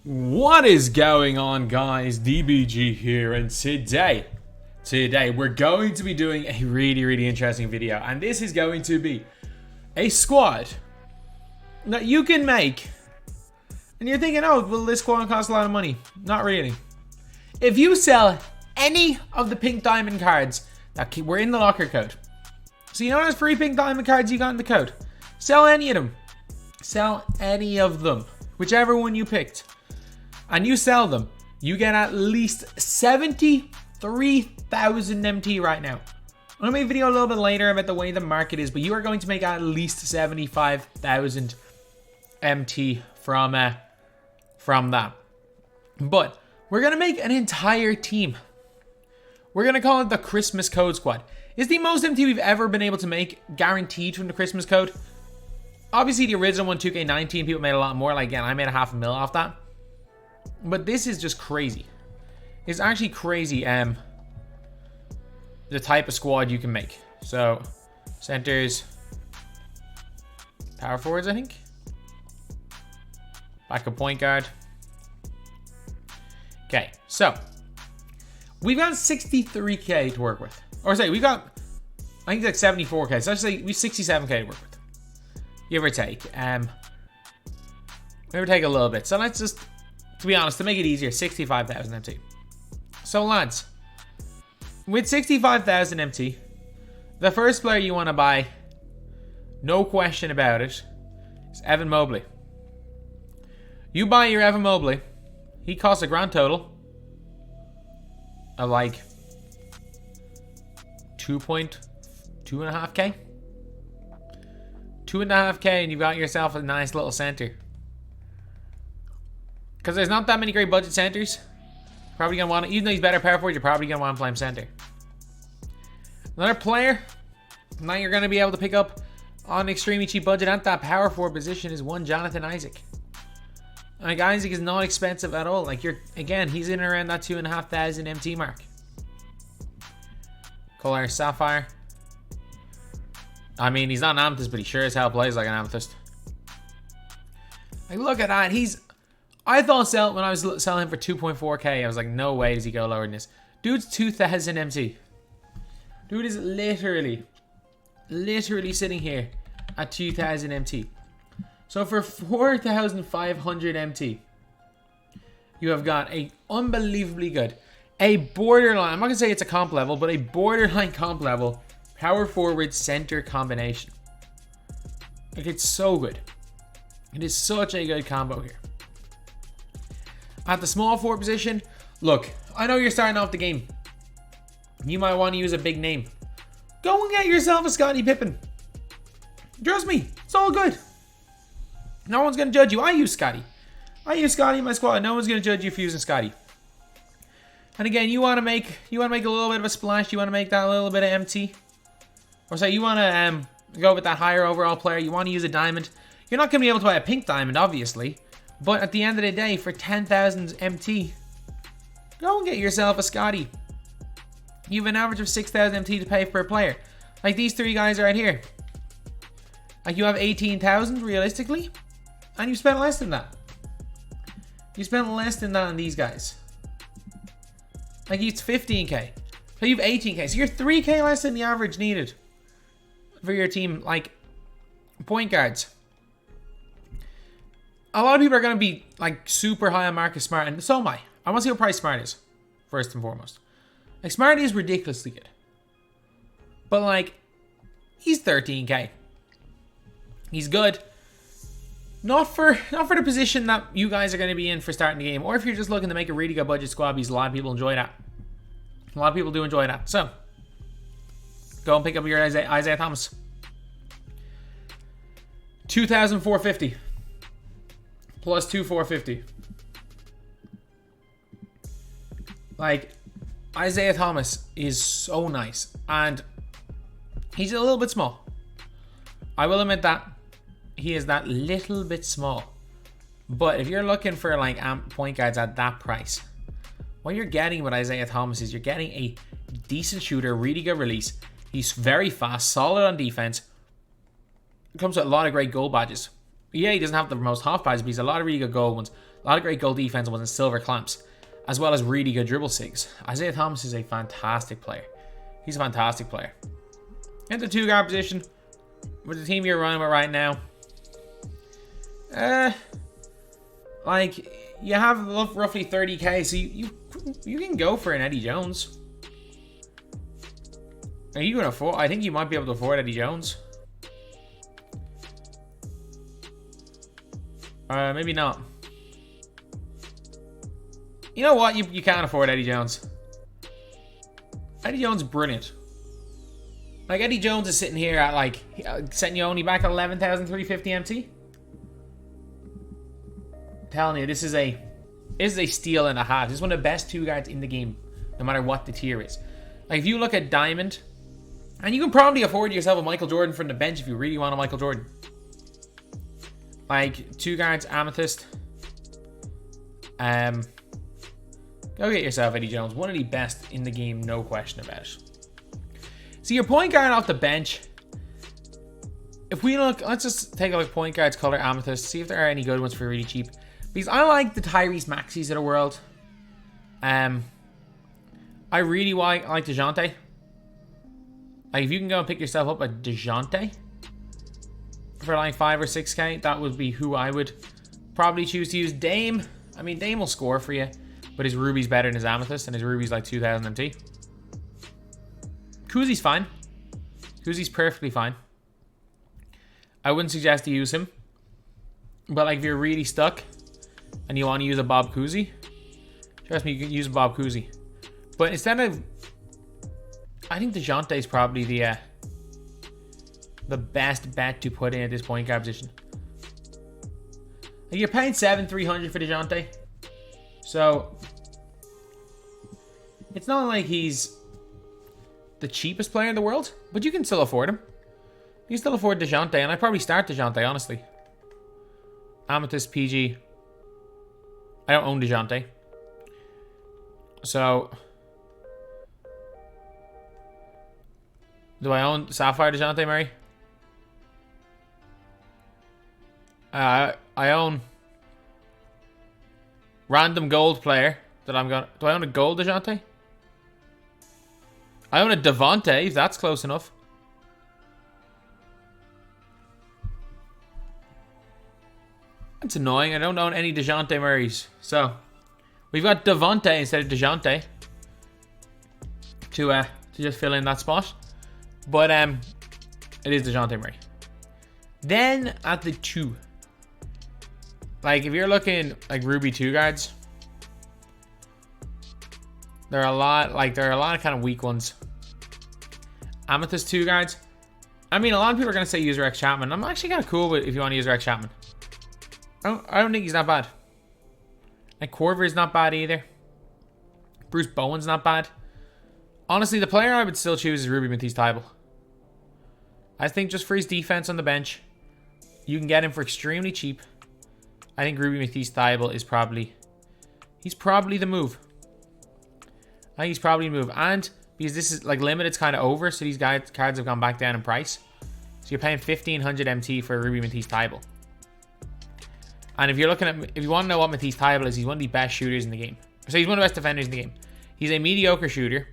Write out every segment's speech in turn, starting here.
What is going on, guys? DBG here, and today we're going to be doing a really interesting video, and this is going to be a squad that you can make. And you're thinking, oh, will this squad cost a lot of money? Not really. If you sell any of the pink diamond cards that were in the locker code, so you know those free pink diamond cards you got in the code, sell any of them. Sell any of them, whichever one you picked, and you sell them, you get at least 73,000 MT right now. I'm gonna make a video a little bit later about the way the market is, but you are going to make at least 75,000 MT from that. But we're gonna make an entire team. We're gonna call it the Christmas Code Squad. It's the most MT we've ever been able to make, guaranteed from the Christmas Code. Obviously, the original one, 2K19, people made a lot more. Like, again, I made a $500,000 off that. But this is just crazy. It's actually crazy, the type of squad you can make. So, centers, power forwards, I think. Backup point guard. Okay, so we've got 63K to work with. Or say, we got, I think it's like 74K. So let's say we 67K to work with. Give or take. Give or take a little bit. So let's just, to be honest, to make it easier, 65,000 MT. So lads, with 65,000 MT, the first player you want to buy, no question about it, is Evan Mobley. You buy your Evan Mobley, he costs a grand total of like 2.5K. 2.5K, and you've got yourself a nice little center. Because there's not that many great budget centers. Probably gonna want to, even though he's better power forward, you're probably gonna want to play him center. Another player now you're gonna be able to pick up on an extremely cheap budget at that power forward position is one Jonathan Isaac. Like, Isaac is not expensive at all. Like, again, he's in and around that 2,500 MT mark. Color Sapphire. I mean, he's not an amethyst, but he sure as hell plays like an amethyst. Like, look at that. I thought when I was selling him for 2.4K, I was like, no way does he go lower than this. Dude's 2,000 MT. Dude is literally sitting here at 2,000 MT. So for 4,500 MT, you have got a unbelievably good, a borderline, I'm not gonna say it's a comp level, but a borderline comp level power forward center combination. Like, it's so good. It is such a good combo here. At the small forward position, look, I know you're starting off the game. You might want to use a big name. Go and get yourself a Scottie Pippen. Trust me, it's all good. No one's gonna judge you. I use Scottie in my squad. No one's gonna judge you for using Scottie. And again, you want to make a little bit of a splash. You want to make that a little bit of MT. Or say you want to go with that higher overall player. You want to use a diamond. You're not going to be able to buy a pink diamond, obviously. But at the end of the day, for 10,000 MT, go and get yourself a Scottie. You have an average of 6,000 MT to pay per player. Like these three guys right here. Like, you have 18,000 realistically. And you spent less than that. You spent less than that on these guys. Like, it's 15K. So you have 18K. So you're 3K less than the average needed for your team, like, point guards. A lot of people are going to be, like, super high on Marcus Smart, and so am I. I want to see what price Smart is, first and foremost. Like, Smart is ridiculously good. But, like, he's 13K. He's good. Not for the position that you guys are going to be in for starting the game, or if you're just looking to make a really good budget squad, because a lot of people enjoy that. A lot of people do enjoy that. So, go and pick up your Isaiah Thomas. 2,450 plus 2,450. Like, Isaiah Thomas is so nice, and he's a little bit small. I will admit that. He is that little bit small. But if you're looking for, like, point guards at that price, what you're getting with Isaiah Thomas is you're getting a decent shooter, really good release. He's very fast, solid on defense. Comes with a lot of great goal badges. Yeah, he doesn't have the most half badges, but he's a lot of really good goal ones. A lot of great goal defense was in silver clamps, as well as really good dribble sigs. Isaiah Thomas is a fantastic player. He's a fantastic player. In the 2-guard position, with the team you're running with right now, like, you have roughly 30k, so you can go for an Eddie Jones. Are you gonna afford? I think you might be able to afford Eddie Jones. Maybe not. You know what? You can't afford Eddie Jones. Eddie Jones is brilliant. Like, Eddie Jones is sitting here at, like, setting you only back at 11,350 MT. I'm telling you, this is a steal and a half. This is one of the best 2-guards in the game, no matter what the tier is. Like, if you look at Diamond, and you can probably afford yourself a Michael Jordan from the bench if you really want a Michael Jordan. Like, 2-guards, Amethyst. Go get yourself Eddie Jones. One of the best in the game, no question about it. So your point guard off the bench. If we look, let's just take a look at point guards, color Amethyst, see if there are any good ones for really cheap. Because I like the Tyrese Maxeys of the world. I really like DeJounte. Like, if you can go and pick yourself up a DeJounte for like 5 or 6k, that would be who I would probably choose to use. Dame, I mean, Dame will score for you, but his Ruby's better than his Amethyst, and his Ruby's like 2000 MT. Kuzi's fine. Kuzi's perfectly fine. I wouldn't suggest to use him. But, like, if you're really stuck and you want to use a Bob Cousy, trust me, you can use a Bob Cousy. But instead of... I think DeJounte is probably the best bet to put in at this point guard position. Like, you're paying 7,300 for DeJounte. So, it's not like he's the cheapest player in the world, but you can still afford him. You can still afford DeJounte, and I'd probably start DeJounte, honestly. Amethyst, PG. I don't own DeJounte. So, do I own Sapphire DeJounte, Murray? I own random gold player that I'm gonna... Do I own a gold DeJounte? I own a Devontae, if that's close enough. That's annoying. I don't own any DeJounte Murrays. So, we've got Devontae instead of DeJounte to just fill in that spot. But it is DeJounte Murray. Then at the 2. Like, if you're looking like Ruby 2-guards, there are a lot of kind of weak ones. Amethyst 2-guards. I mean, a lot of people are going to say use Rex Chapman. I'm actually kind of cool with if you want to use Rex Chapman. I don't think he's that bad. And Corver is not bad either. Bruce Bowen's not bad. Honestly, the player I would still choose is Ruby Matisse-Thybulle. I think just for his defense on the bench, you can get him for extremely cheap. I think Ruby Matisse-Thybulle is probably... He's probably the move. I think he's probably the move. And because this is like limited's kind of over, so these cards have gone back down in price. So you're paying 1,500 MT for Ruby Matisse-Thybulle. And if you're looking at... If you want to know what Matisse-Thybulle is, he's one of the best shooters in the game. So he's one of the best defenders in the game. He's a mediocre shooter.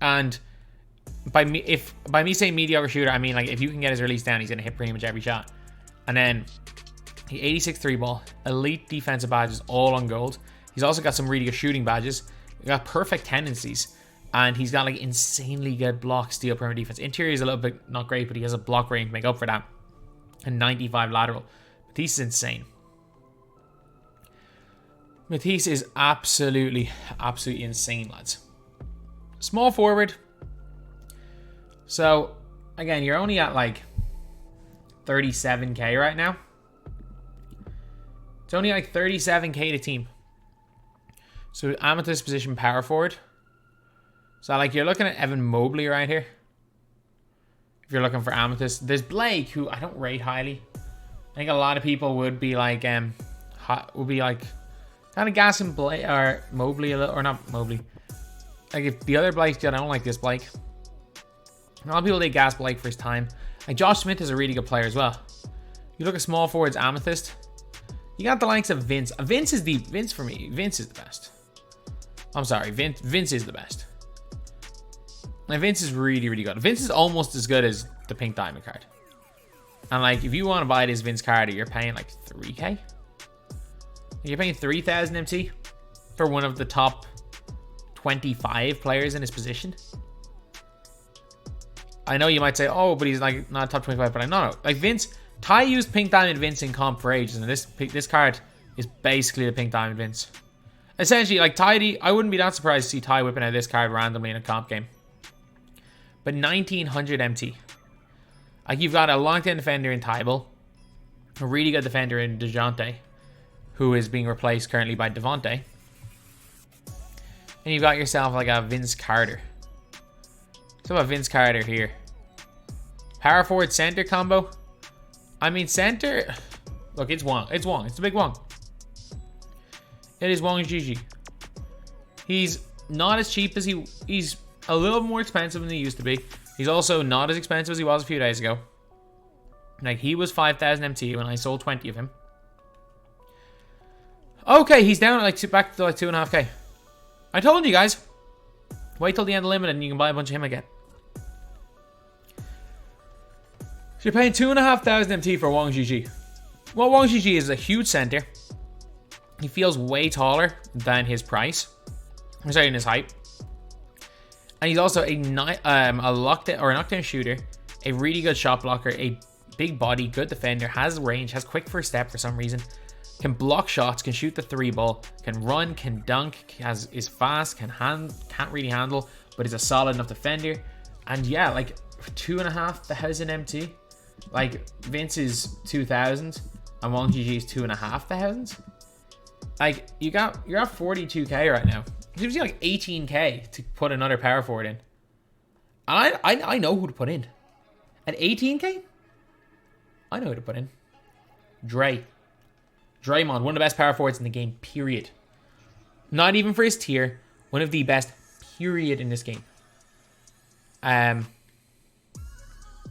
And by me saying mediocre shooter, I mean, like, if you can get his release down, he's going to hit pretty much every shot. And then he 86 3 ball, elite defensive badges, all on gold. He's also got some really good shooting badges. He's got perfect tendencies, and he's got like insanely good block, steal, perimeter defense. Interior is a little bit not great, but he has a block range to make up for that. And 95 lateral. Matisse is insane. Matisse is absolutely insane, lads. Small forward. So, again, you're only at like 37k right now. It's only like 37k to team. So, Amethyst position power forward. So, like, you're looking at Evan Mobley right here. If you're looking for Amethyst. There's Blake, who I don't rate highly. I think a lot of people would be like, kind of gassing Blake or Mobley a little, or not Mobley. Like, if the other Blake's good, I don't like this Blake. A lot of people, they gas Blake for his time. Like, Josh Smith is a really good player as well. You look at small forwards, Amethyst. You got the likes of Vince. Vince for me. Vince is the best. I'm sorry, Vince is the best. Like, Vince is really, really good. Vince is almost as good as the pink diamond card. And like, if you want to buy this Vince card, you're paying like 3k. You're paying 3,000 MT for one of the top 25 players in his position. I know you might say, oh, but he's like not top 25, but no. Like Vince, Ty used pink diamond Vince in comp for ages, and this card is basically the pink diamond Vince. Essentially, like Ty, I wouldn't be that surprised to see Ty whipping out this card randomly in a comp game. But 1900 MT. Like, you've got a lockdown defender in Tybal, a really good defender in DeJounte, who is being replaced currently by Devontae. And you've got yourself like a Vince Carter. So about Vince Carter here. Power forward center combo. I mean, center. Look, it's Wong. It's Wong. It's a big Wong. It is Wong GG. He's not as cheap as he's a little more expensive than he used to be. He's also not as expensive as he was a few days ago. Like, he was 5,000 MT when I sold 20 of him. Okay, he's down at like back to like 2.5k. I told you guys. Wait till the end of the limit and you can buy a bunch of him again. So you're paying 2,500 MT for Wong GG. Well, Wong GG is a huge center. He feels way taller than his price. I'm sorry, in his height. And he's also a knockdown shooter, a really good shot blocker, a big body, good defender, has range, has quick first step for some reason, can block shots, can shoot the 3-ball, can run, can dunk, is fast, can't really handle, but is a solid enough defender. And yeah, like 2,500 MT. Like, Vince is 2,000 and Wong GG is 2,500. Like, you're at 42k right now. It gives you like 18k to put another power forward in. And I know who to put in. At 18k, I know who to put in. Draymond, one of the best power forwards in the game, period. Not even for his tier, one of the best, period, in this game.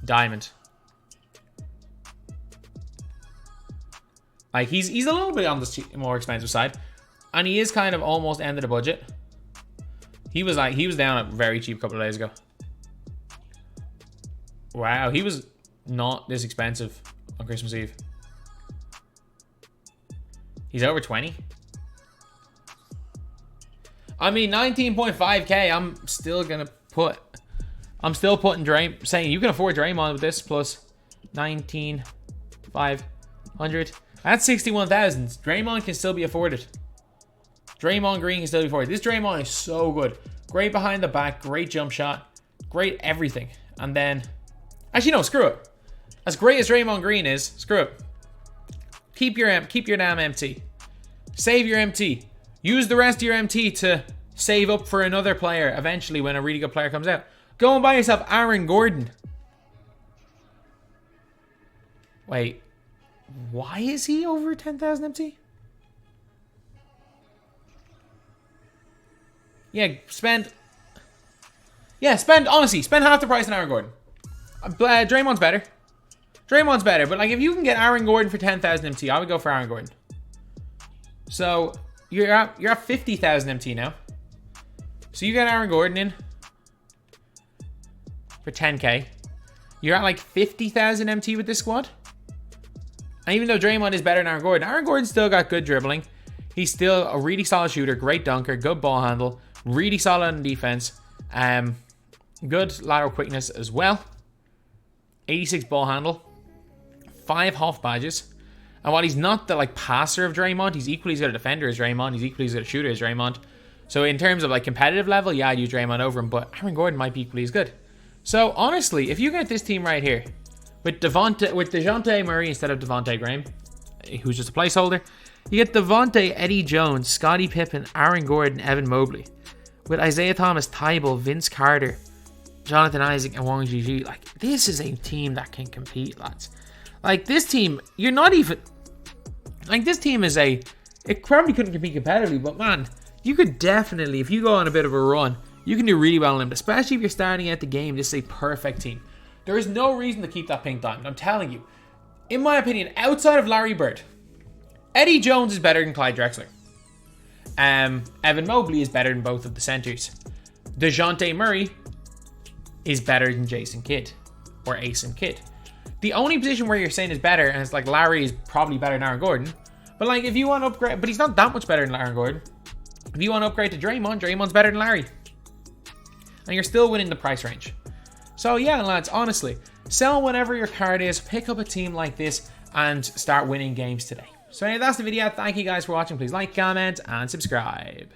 Diamond. Like, he's a little bit on the more expensive side. And he is kind of almost end of the budget. He was down at very cheap a couple of days ago. Wow, he was not this expensive on Christmas Eve. He's over 20. I mean, 19.5k, I'm still putting saying you can afford Draymond with this plus 19,500. That's 61,000. Draymond can still be afforded. Draymond Green can still be afforded. This Draymond is so good. Great behind the back, great jump shot, great everything. And then, actually no, screw it. As great as Draymond Green is, screw it. Keep your damn MT. Save your MT. Use the rest of your MT to save up for another player eventually when a really good player comes out. Go and buy yourself Aaron Gordon. Wait. Why is he over 10,000 MT? Honestly, spend half the price on Aaron Gordon. Draymond's better. But like, if you can get Aaron Gordon for 10,000 MT, I would go for Aaron Gordon. So you're at 50,000 MT now. So you get Aaron Gordon in for 10k. You're at like 50,000 MT with this squad. And even though Draymond is better than Aaron Gordon's still got good dribbling. He's still a really solid shooter, great dunker, good ball handle, really solid on defense. Good lateral quickness as well. 86 ball handle. 5 Hoff badges. And while he's not the like passer of Draymond, he's equally as good a defender as Draymond. He's equally as good a shooter as Draymond. So in terms of like competitive level, yeah, I'd use Draymond over him, but Aaron Gordon might be equally as good. So honestly, if you get this team right here, with DeJounte Murray instead of Devontae Graham, who's just a placeholder, you get Devontae, Eddie Jones, Scottie Pippen, Aaron Gordon, Evan Mobley. With Isaiah Thomas, Tybal, Vince Carter, Jonathan Isaac, and Wong GG. Like, this is a team that can compete, lads. Like, this team, you're not even... Like, this team is it probably couldn't compete competitively, but man, you could definitely, if you go on a bit of a run, you can do really well in them, especially if you're starting out the game. This is a perfect team. There is no reason to keep that pink diamond, I'm telling you. In my opinion, outside of Larry Bird, Eddie Jones is better than Clyde Drexler. Evan Mobley is better than both of the centers. DeJounte Murray is better than Jason Kidd or Asen Kidd. The only position where you're saying is better, and it's like Larry is probably better than Aaron Gordon. But like if you want to upgrade, but he's not that much better than Aaron Gordon. If you want to upgrade to Draymond, Draymond's better than Larry. And you're still winning the price range. So yeah, lads, honestly, sell whatever your card is, pick up a team like this, and start winning games today. So anyway, that's the video. Thank you guys for watching. Please like, comment, and subscribe.